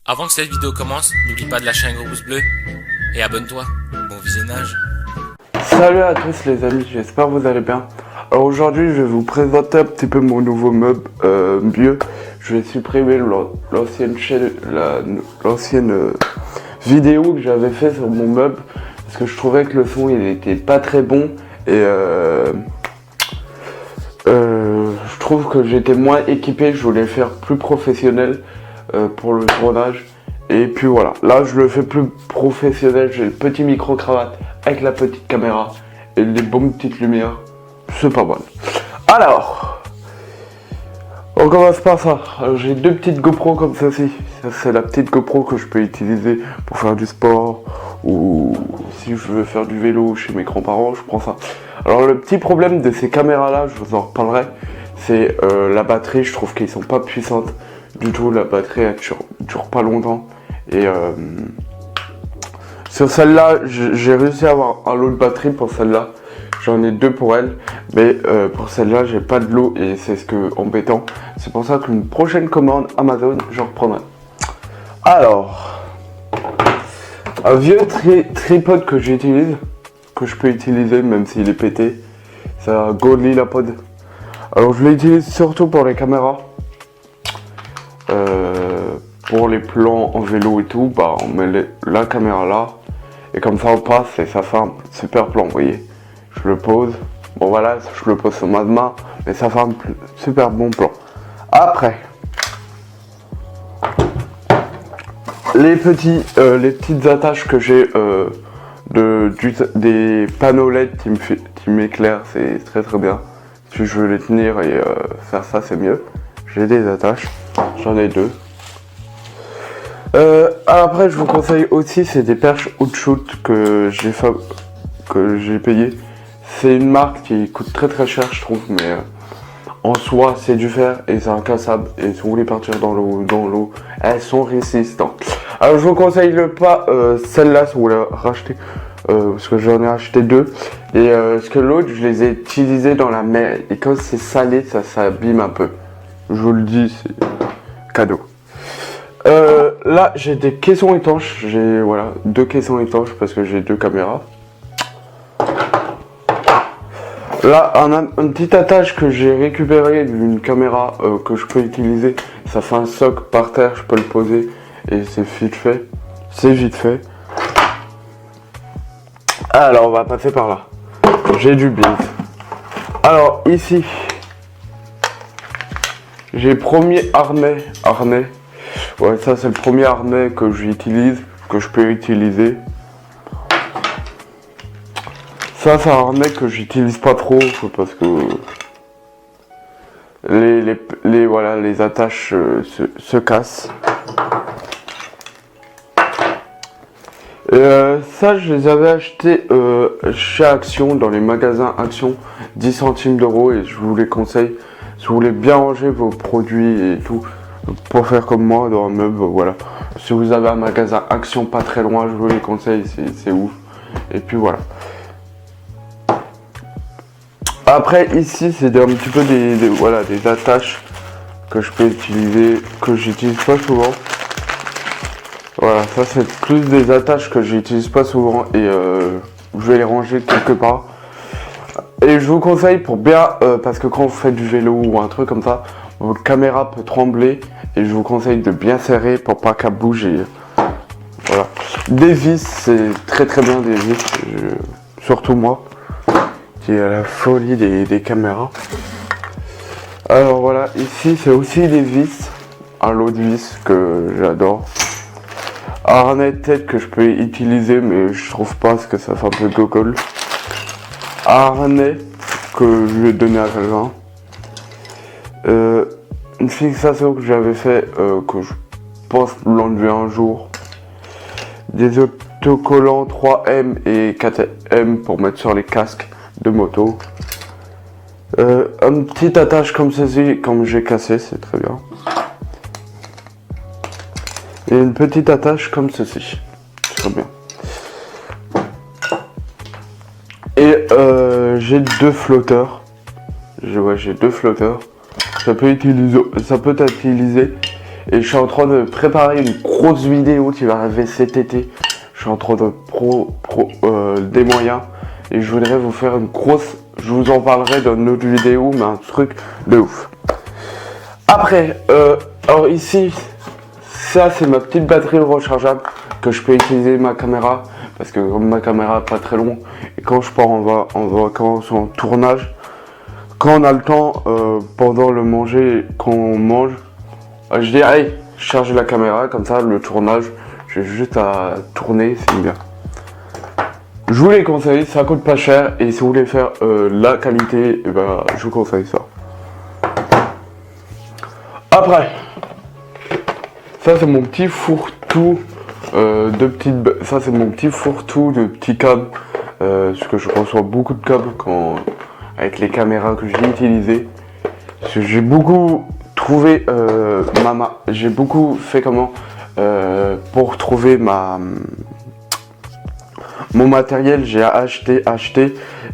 Avant que cette vidéo commence, n'oublie pas de lâcher un gros pouce bleu et abonne-toi. Bon visionnage. Salut à tous les amis, j'espère que vous allez bien. Alors aujourd'hui je vais vous présenter un petit peu mon nouveau meuble mieux. Je vais supprimer l'ancienne vidéo que j'avais fait sur mon meuble parce que je trouvais que le son il était pas très bon et je trouve que j'étais moins équipé, je voulais faire plus professionnel pour le tournage. Et puis voilà, là je le fais plus professionnel, j'ai le petit micro cravate avec la petite caméra et les bonnes petites lumières, c'est pas mal. Alors, on commence par ça. J'ai deux petites GoPro comme ceci. Ça c'est la petite GoPro que je peux utiliser pour faire du sport ou si je veux faire du vélo chez mes grands-parents, je prends ça. Alors le petit problème de ces caméras là, je vous en reparlerai, c'est la batterie, je trouve qu'ils sont pas puissantes du tout, la batterie elle dure pas longtemps. Et sur celle-là, j'ai réussi à avoir un lot de batterie pour celle-là. J'en ai deux pour elle, mais pour celle-là, j'ai pas de lot et c'est ce que embêtant. C'est pour ça qu'une prochaine commande Amazon, je reprendrai. Alors, un vieux tripod que j'utilise, que je peux utiliser même s'il est pété, c'est un GoRillaPod. Alors, je l'utilise surtout pour les caméras. Pour les plans en vélo et tout, bah on met la caméra là et comme ça on passe et ça fait un super plan, vous voyez. Je le pose, bon voilà, je le pose sur ma main, mais ça fait un super bon plan. Après, les petites attaches que j'ai des panneaux LED qui m'éclairent, c'est très très bien. Si je veux les tenir et faire ça, c'est mieux. J'ai des attaches, j'en ai deux. Après, je vous conseille aussi, c'est des perches Outshoot que j'ai payé. C'est une marque qui coûte très très cher, je trouve, mais en soi, c'est du fer et c'est incassable. Et si vous voulez partir dans l'eau, elles sont résistantes. Alors, je vous conseille pas celle-là si vous voulez racheter, parce que j'en ai acheté deux. Et parce que l'autre, je les ai utilisés dans la mer et quand c'est salé, ça s'abîme un peu. Je vous le dis, c'est cadeau. Là j'ai des caissons étanches, j'ai voilà deux caissons étanches parce que j'ai deux caméras. Là un petit attache que j'ai récupéré d'une caméra que je peux utiliser, ça fait un socle par terre, je peux le poser et c'est vite fait. C'est vite fait. Alors on va passer par là. J'ai du bise. Alors ici j'ai premier harnais. Ouais, ça c'est le premier harnais que j'utilise, que je peux utiliser. Ça c'est un harnais que j'utilise pas trop parce que les attaches se cassent. Ça je les avais achetés chez Action, dans les magasins Action, 10 centimes d'euros et je vous les conseille. Si vous voulez bien ranger vos produits et tout, pour faire comme moi dans un meuble, voilà. Si vous avez un magasin Action pas très loin, je vous les conseille, c'est ouf. Et puis voilà. Après ici c'est un petit peu des attaches que je peux utiliser, que j'utilise pas souvent. Voilà, ça c'est plus des attaches que j'utilise pas souvent et je vais les ranger quelque part. Et je vous conseille pour bien, parce que quand vous faites du vélo ou un truc comme ça, votre caméra peut trembler et je vous conseille de bien serrer pour pas qu'elle bouge. Et voilà. Des vis, c'est très très bien des vis, surtout moi qui ai la folie des caméras. Alors voilà, ici c'est aussi des vis, un lot de vis que j'adore. Harnais de tête que je peux utiliser mais je trouve pas parce que ça fait un peu gogol. Harnais que je vais donner à quelqu'un. Une fixation que j'avais fait, que je pense l'enlever un jour. Des autocollants 3M et 4M pour mettre sur les casques de moto. Un petit attache comme ceci, comme j'ai cassé, c'est très bien. Et une petite attache comme ceci, c'est très bien. Et j'ai deux flotteurs. J'ai deux flotteurs. Ça peut être utilisé Et je suis en train de préparer une grosse vidéo qui va arriver cet été. Je suis en train de des moyens. Et je voudrais vous faire une grosse... Je vous en parlerai dans une autre vidéo, mais un truc de ouf. Après, alors ici, ça c'est ma petite batterie rechargeable que je peux utiliser ma caméra. Parce que comme ma caméra n'est pas très longue, et quand je pars en vacances, en tournage, quand on a le temps, pendant le manger, quand on mange, je dis allez, je charge la caméra, comme ça le tournage, j'ai juste à tourner, c'est bien. Je vous les conseille, ça coûte pas cher, et si vous voulez faire la qualité, et ben, je vous conseille ça. Après, ça c'est mon petit fourre-tout ça c'est mon petit fourre-tout de petits câbles, parce que je reçois beaucoup de câbles avec les caméras que j'ai utilisées. J'ai beaucoup trouvé j'ai beaucoup fait pour trouver mon matériel, j'ai acheté,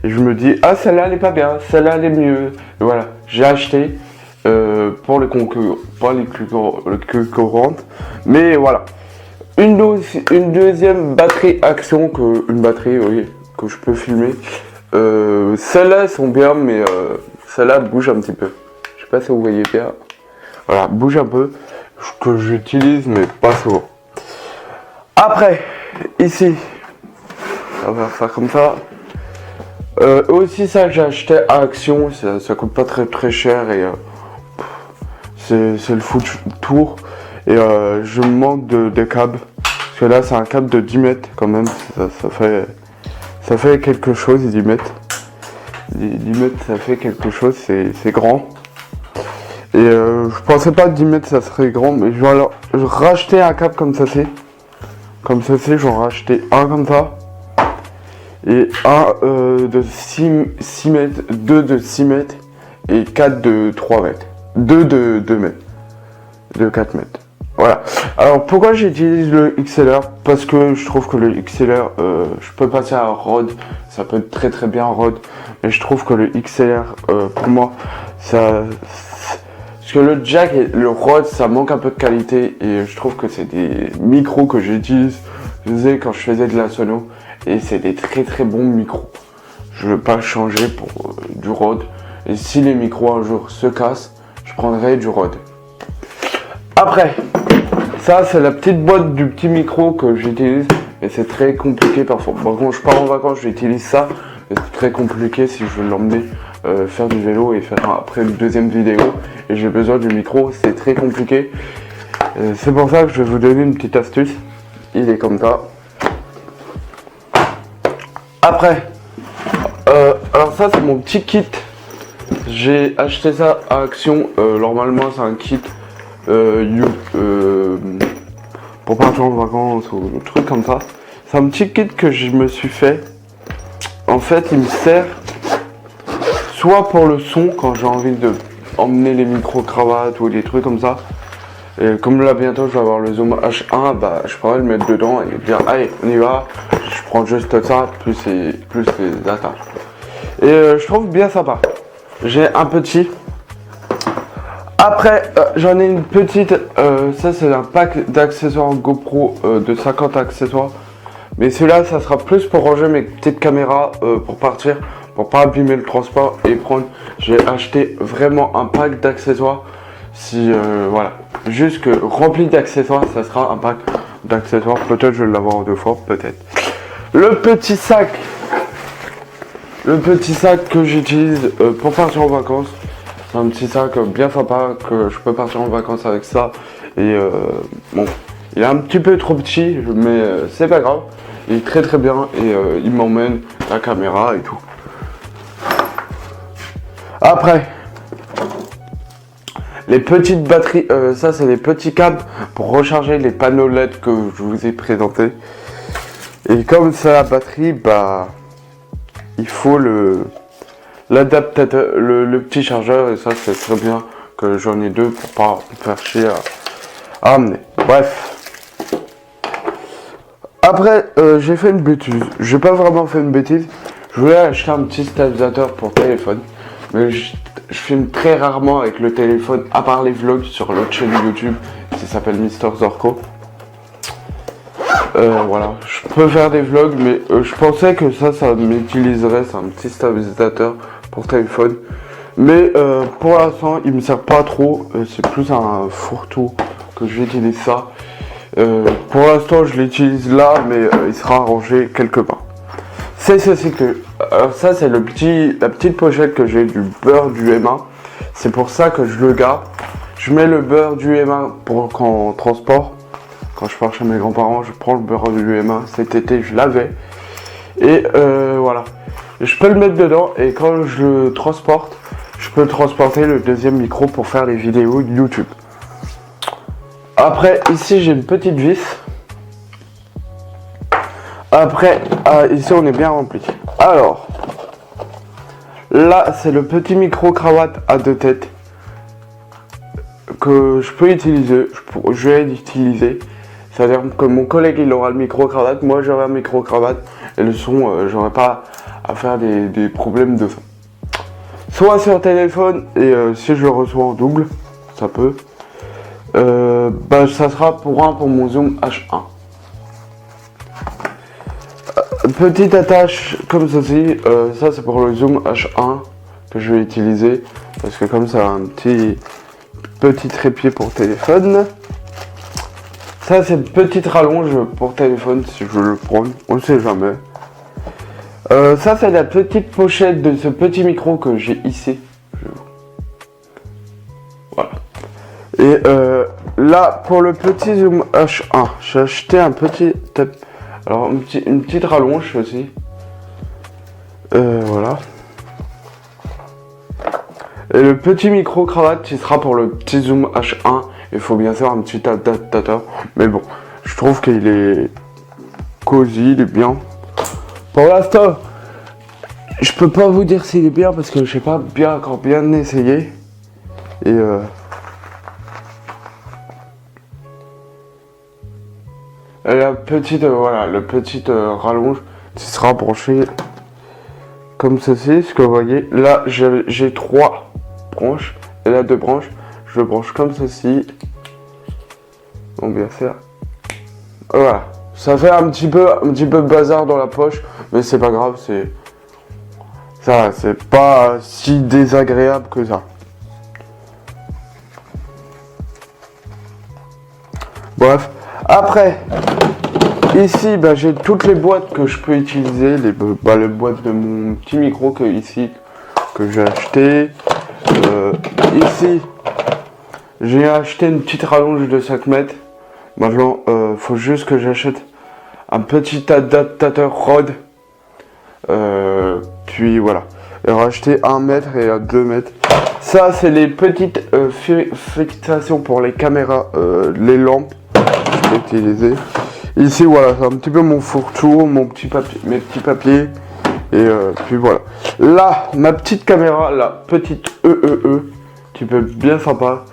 et je me dis ah celle-là elle est pas bien, celle-là elle est mieux. Et voilà, j'ai acheté pour les concurrentes, mais voilà. Une deuxième batterie action que je peux filmer. Celles-là sont bien, mais celle-là bouge un petit peu. Je sais pas si vous voyez bien. Voilà, bouge un peu, que j'utilise mais pas souvent. Après, ici, on va faire comme ça. Aussi ça j'ai acheté à Action, ça coûte pas très cher et c'est le foot tour. Et je me manque de câbles. Parce que là c'est un câble de 10 mètres quand même. Ça fait quelque chose, 10 mètres. 10 mètres ça fait quelque chose, c'est grand. Et je pensais pas que 10 mètres ça serait grand. Mais je vais alors racheter un câble comme ça c'est. Comme ça c'est, j'en racheté un comme ça. Et un de 6 mètres, 2 de 6 mètres et 4 de 3 mètres. 2 de 2 mètres. De 4 mètres. Voilà. Alors pourquoi j'utilise le XLR? Parce que je trouve que le XLR, je peux passer à Rode, ça peut être très bien Rode, mais je trouve que le XLR, pour moi, ça... Parce que le jack et le Rode, ça manque un peu de qualité, et je trouve que c'est des micros que j'utilise quand je faisais de la sono, et c'est des très bons micros. Je ne veux pas changer pour du Rode, et si les micros un jour se cassent, je prendrai du Rode. Après, ça c'est la petite boîte du petit micro que j'utilise, et c'est très compliqué parfois. Bon, quand je pars en vacances, j'utilise ça, mais c'est très compliqué si je veux l'emmener faire du vélo et faire après une deuxième vidéo, et j'ai besoin du micro, c'est très compliqué. C'est pour ça que je vais vous donner une petite astuce. Il est comme ça. Après, alors ça c'est mon petit kit. J'ai acheté ça à Action. Normalement c'est un kit pour partir en vacances ou un truc comme ça. C'est un petit kit que je me suis fait. En fait il me sert soit pour le son quand j'ai envie de emmener les micro-cravates ou des trucs comme ça. Et comme là bientôt je vais avoir le Zoom H1, bah je pourrais le mettre dedans et dire allez on y va. Je prends juste ça plus les attaches. Et je trouve bien sympa. J'ai un petit. Après, j'en ai une petite. Ça, c'est un pack d'accessoires GoPro de 50 accessoires. Mais celui-là, ça sera plus pour ranger mes petites caméras pour partir, pour pas abîmer le transport et prendre. J'ai acheté vraiment un pack d'accessoires. Si voilà, juste que rempli d'accessoires, ça sera un pack d'accessoires. Peut-être je vais l'avoir deux fois, peut-être. Le petit sac que j'utilise pour partir en vacances. C'est un petit sac bien sympa que je peux partir en vacances avec ça. Et bon, il est un petit peu trop petit, mais c'est pas grave. Il est très bien et il m'emmène la caméra et tout. Après, les petites batteries, ça c'est les petits câbles pour recharger les panneaux LED que je vous ai présentés. Et comme c'est la batterie, bah il faut l'adaptateur, le petit chargeur, et ça c'est très bien que j'en ai deux pour pas me faire chier à amener. Bref. Après, j'ai fait une bêtise. J'ai pas vraiment fait une bêtise. Je voulais acheter un petit stabilisateur pour téléphone. Mais je filme très rarement avec le téléphone, à part les vlogs sur l'autre chaîne YouTube qui s'appelle Mister Zorko. Voilà, je peux faire des vlogs, mais je pensais que ça m'utiliserait, c'est un petit stabilisateur pour téléphone. Mais pour l'instant, il me sert pas trop, c'est plus un fourre-tout que j'utilise ça. Pour l'instant, je l'utilise là, mais il sera rangé quelque part. C'est ceci que... ça, c'est la petite pochette que j'ai du beurre du M1. C'est pour ça que je le garde. Je mets le beurre du M1 pour qu'en transport. Quand je pars chez mes grands-parents, je prends le beurre du M1. Cet été, je l'avais. Et voilà. Je peux le mettre dedans et quand je le transporte, je peux transporter le deuxième micro pour faire les vidéos YouTube. Après, ici, j'ai une petite vis. Après, ici, on est bien rempli. Alors, là, c'est le petit micro-cravate à 2 têtes que je peux utiliser. Je vais l'utiliser. C'est-à-dire que mon collègue, il aura le micro-cravate, moi, j'aurai un micro-cravate. Et le son, j'aurai pas à faire des problèmes de son. Soit sur téléphone, et si je le reçois en double, ça peut. Ça sera pour mon Zoom H1. Petite attache comme ceci, ça c'est pour le Zoom H1 que je vais utiliser parce que comme ça a un petit trépied pour téléphone. Ça c'est une petite rallonge pour téléphone si je veux le prendre, on ne sait jamais. Ça c'est la petite pochette de ce petit micro que j'ai ici. Voilà. Et là pour le petit Zoom H1, j'ai acheté un petit tape. Alors une petite rallonge aussi. Voilà. Et le petit micro cravate qui sera pour le petit Zoom H1. Il faut bien sûr un petit adaptateur. Mais bon, je trouve qu'il est cosy, il est bien. Pour l'instant, je peux pas vous dire s'il est bien parce que je sais pas encore bien essayé. Et la petite, voilà, le petit rallonge qui sera branché comme ceci, ce que vous voyez. Là, j'ai 3 branches et là 2 branches. Je le branche comme ceci. Bon, bien sûr. Voilà. Ça fait un petit peu bazar dans la poche, mais c'est pas grave, c'est pas si désagréable que ça. Bref. Après, ici, j'ai toutes les boîtes que je peux utiliser, les boîtes de mon petit micro que j'ai acheté. Ici, j'ai acheté une petite rallonge de 5 mètres. Maintenant, faut juste que j'achète un petit adaptateur Rode. Puis voilà, et racheter 1 mètre et 2 mètres. Ça, c'est les petites fixations pour les caméras, les lampes. Utiliser. Ici voilà, c'est un petit peu mon fourre-tout, mes petits papiers et puis voilà. Là, ma petite caméra, la petite qui peut être bien sympa.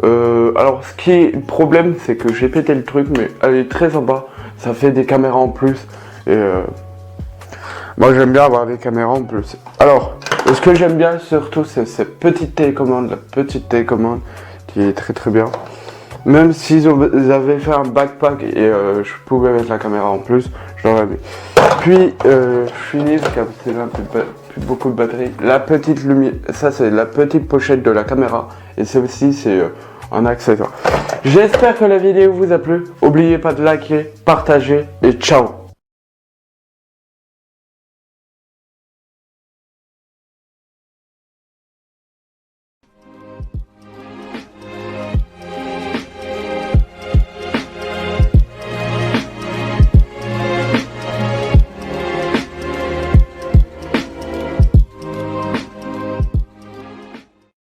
Alors ce qui est le problème, c'est que j'ai pété le truc, mais elle est très sympa. Ça fait des caméras en plus et moi j'aime bien avoir des caméras en plus. Alors, ce que j'aime bien surtout, c'est cette petite télécommande, la petite télécommande qui est très très bien. Même s'ils avaient fait un backpack et je pouvais mettre la caméra en plus, j'aurais mis. Puis je finis parce que c'est là plus beaucoup de batterie. La petite lumière, ça c'est la petite pochette de la caméra et celle-ci c'est un accessoire. J'espère que la vidéo vous a plu. N'oubliez pas de liker, partager et ciao.